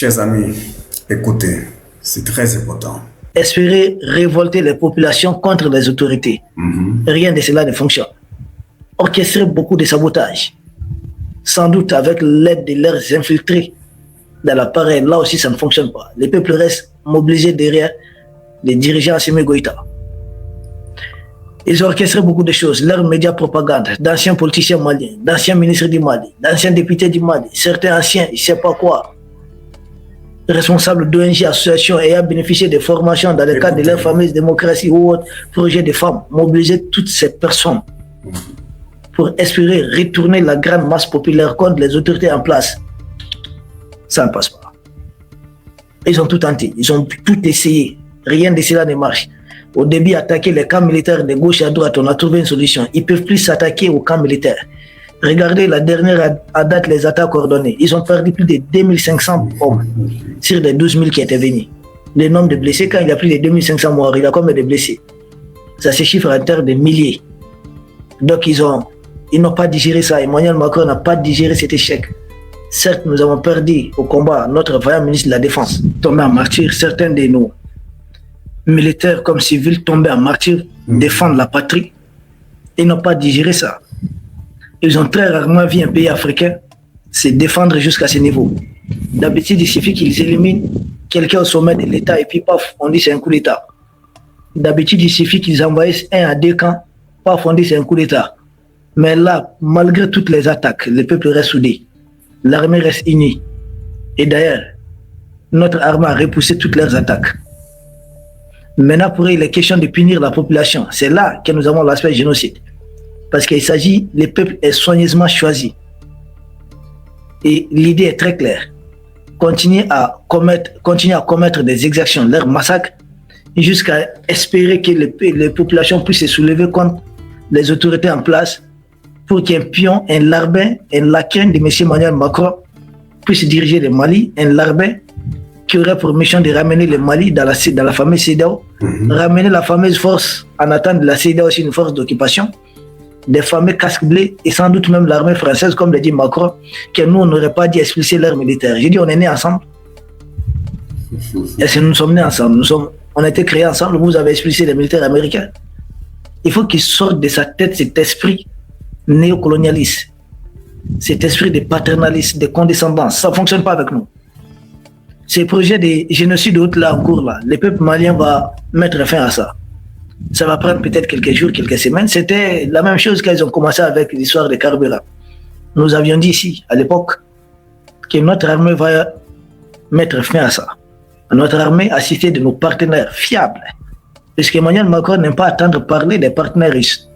Chers amis, écoutez, c'est très important. Espérer révolter les populations contre les autorités. Rien de cela ne fonctionne. Orchestrer beaucoup de sabotage, sans doute avec l'aide de leurs infiltrés dans l'appareil, là aussi ça ne fonctionne pas. Les peuples restent mobilisés derrière les dirigeants Assimi Goïta. Ils ont orchestré beaucoup de choses, leurs médias propagande, d'anciens politiciens maliens, d'anciens ministres du Mali, d'anciens députés du Mali, certains anciens, je ne sais pas quoi, responsables d'ONG, associations ayant bénéficié de formations dans le cadre de leur fameuse démocratie ou autre projet de femmes, mobiliser toutes ces personnes pour espérer retourner la grande masse populaire contre les autorités en place. Ça ne passe pas. Ils ont tout tenté, ils ont tout essayé, rien de cela ne marche. Au début, attaquer les camps militaires de gauche à droite, on a trouvé une solution. Ils ne peuvent plus s'attaquer aux camps militaires. Regardez la dernière à date, les attaques coordonnées. Ils ont perdu plus de 2500 hommes sur les 12 000 qui étaient venus. Le nombre de blessés, quand il y a plus de 2500 morts, il y a combien de blessés? Ça se chiffre en termes de milliers. Donc ils n'ont pas digéré ça. Emmanuel Macron n'a pas digéré cet échec. Certes, nous avons perdu au combat notre vaillant ministre de la Défense, tombé en martyr. Certains de nous, militaires comme civils, tombés en martyr, défendre la patrie. Ils n'ont pas digéré ça. Ils ont très rarement vu un pays africain se défendre jusqu'à ce niveau. D'habitude, il suffit qu'ils éliminent quelqu'un au sommet de l'État et puis paf, on dit c'est un coup d'État. D'habitude, il suffit qu'ils envahissent 1 à 2 camps, paf, on dit c'est un coup d'État. Mais là, malgré toutes les attaques, le peuple reste soudé. L'armée reste unie. Et d'ailleurs, notre armée a repoussé toutes leurs attaques. Maintenant, pour eux, il est question de punir la population. C'est là que nous avons l'aspect génocide. Parce qu'il s'agit, le peuple est soigneusement choisi. Et l'idée est très claire. Continuer à commettre des exactions, leurs massacres, jusqu'à espérer que les populations puissent se soulever contre les autorités en place pour qu'un pion, un larbin, un laquin de M. Emmanuel Macron puisse diriger le Mali, un larbin qui aurait pour mission de ramener le Mali dans la fameuse CEDEAO, ramener la fameuse force, en attendant de la CEDEAO aussi une force d'occupation, des fameux casques bleus et sans doute même l'armée française, comme l'a dit Macron, que nous, on n'aurait pas dû expulser l'air militaire. J'ai dit, on est nés ensemble. Et nous sommes nés ensemble. On a été créés ensemble, vous avez expulsé les militaires américains. Il faut qu'il sorte de sa tête cet esprit néocolonialiste, cet esprit de paternalisme, de condescendance. Ça ne fonctionne pas avec nous. Ces projets de génocide là en cours, là, le peuple malien va mettre fin à ça. Ça va prendre peut-être quelques jours, quelques semaines. C'était la même chose qu'ils ont commencé avec l'histoire des carburants. Nous avions dit ici, à l'époque, que notre armée va mettre fin à ça. Notre armée a cité de nos partenaires fiables. Parce qu'Emmanuel Macron n'aime pas attendre parler des partenaires russes.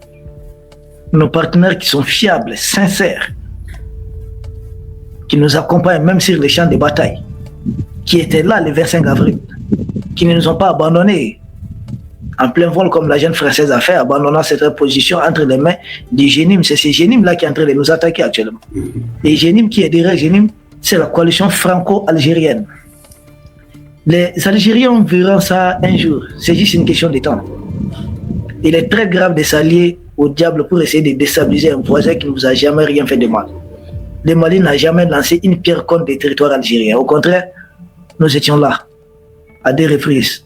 Nos partenaires qui sont fiables, sincères, qui nous accompagnent même sur les champs de bataille, qui étaient là le 25 avril, qui ne nous ont pas abandonnés en plein vol comme la jeune française a fait, abandonnant cette position entre les mains du Génim. C'est ce Génim-là qui est en train de nous attaquer actuellement. Et Génim qui est derrière Génim, c'est la coalition franco-algérienne. Les Algériens verront ça un jour, c'est juste une question de temps. Il est très grave de s'allier au diable pour essayer de déstabiliser un voisin qui ne vous a jamais rien fait de mal. Le Mali n'a jamais lancé une pierre contre des territoires algériens. Au contraire, nous étions là, à 2 reprises.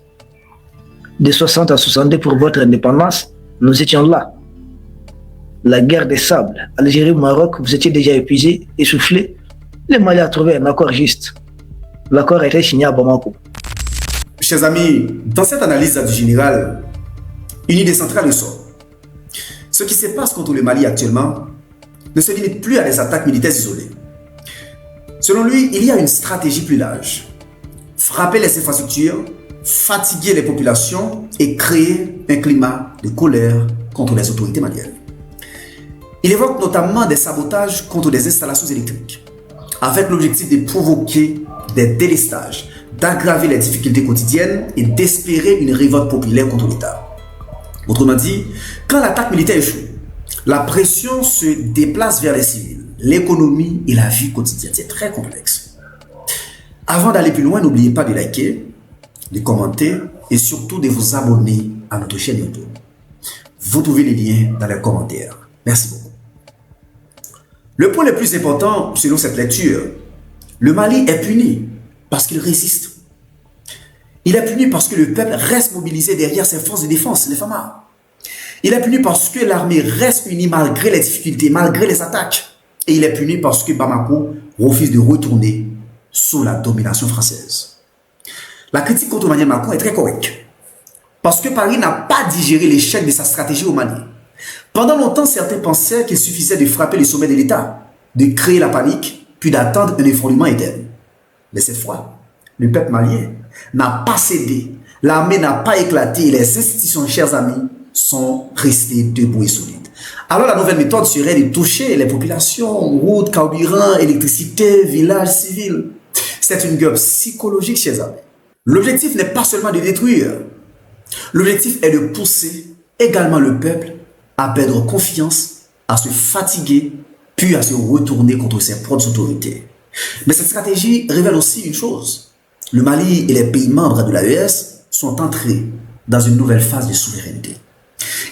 De 60 à 62 pour votre indépendance, nous étions là. La guerre des sables, Algérie-Maroc, vous étiez déjà épuisé, essoufflé. Le Mali a trouvé un accord juste. L'accord a été signé à Bamako. Chers amis, dans cette analyse du général, une idée centrale sort. Ce qui se passe contre le Mali actuellement ne se limite plus à des attaques militaires isolées. Selon lui, il y a une stratégie plus large. Frapper les infrastructures, fatiguer les populations et créer un climat de colère contre les autorités maliennes. Il évoque notamment des sabotages contre des installations électriques, avec l'objectif de provoquer des délestages, d'aggraver les difficultés quotidiennes et d'espérer une révolte populaire contre l'État. Autrement dit, quand l'attaque militaire échoue, la pression se déplace vers les civils, l'économie et la vie quotidienne. C'est très complexe. Avant d'aller plus loin, n'oubliez pas de liker, de commenter et surtout de vous abonner à notre chaîne YouTube. Vous trouvez les liens dans les commentaires. Merci beaucoup. Le point le plus important selon cette lecture, le Mali est puni parce qu'il résiste. Il est puni parce que le peuple reste mobilisé derrière ses forces de défense, les FAMA. Il est puni parce que l'armée reste unie malgré les difficultés, malgré les attaques. Et il est puni parce que Bamako refuse de retourner sous la domination française. La critique contre Emmanuel Macron est très correcte. Parce que Paris n'a pas digéré l'échec de sa stratégie au Mali. Pendant longtemps, certains pensaient qu'il suffisait de frapper le sommet de l'État, de créer la panique, puis d'attendre un effondrement interne. Mais cette fois, le peuple malien n'a pas cédé, l'armée n'a pas éclaté et les institutions, chers amis, sont restées debout et solides. Alors la nouvelle méthode serait de toucher les populations, routes, carburant, électricité, villages civils. C'est une guerre psychologique, chers amis. L'objectif n'est pas seulement de détruire. L'objectif est de pousser également le peuple à perdre confiance, à se fatiguer, puis à se retourner contre ses propres autorités. Mais cette stratégie révèle aussi une chose. Le Mali et les pays membres de l'AES sont entrés dans une nouvelle phase de souveraineté.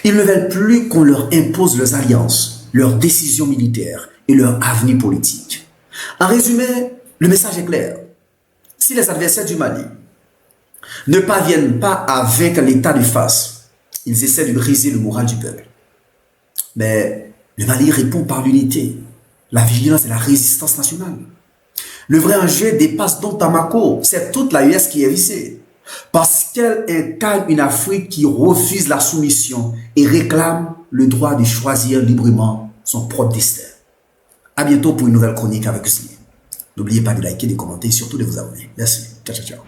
Ils ne veulent plus qu'on leur impose leurs alliances, leurs décisions militaires et leur avenir politique. En résumé, le message est clair. Si les adversaires du Mali ne parviennent pas à vaincre l'État de face, ils essaient de briser le moral du peuple. Mais le Mali répond par l'unité, la vigilance et la résistance nationale. Le vrai enjeu dépasse donc Bamako, c'est toute l'AES qui est visée. Parce qu'elle incarne une Afrique qui refuse la soumission et réclame le droit de choisir librement son propre destin. A bientôt pour une nouvelle chronique avec Usni. N'oubliez pas de liker, de commenter et surtout de vous abonner. Merci. Ciao, ciao, ciao.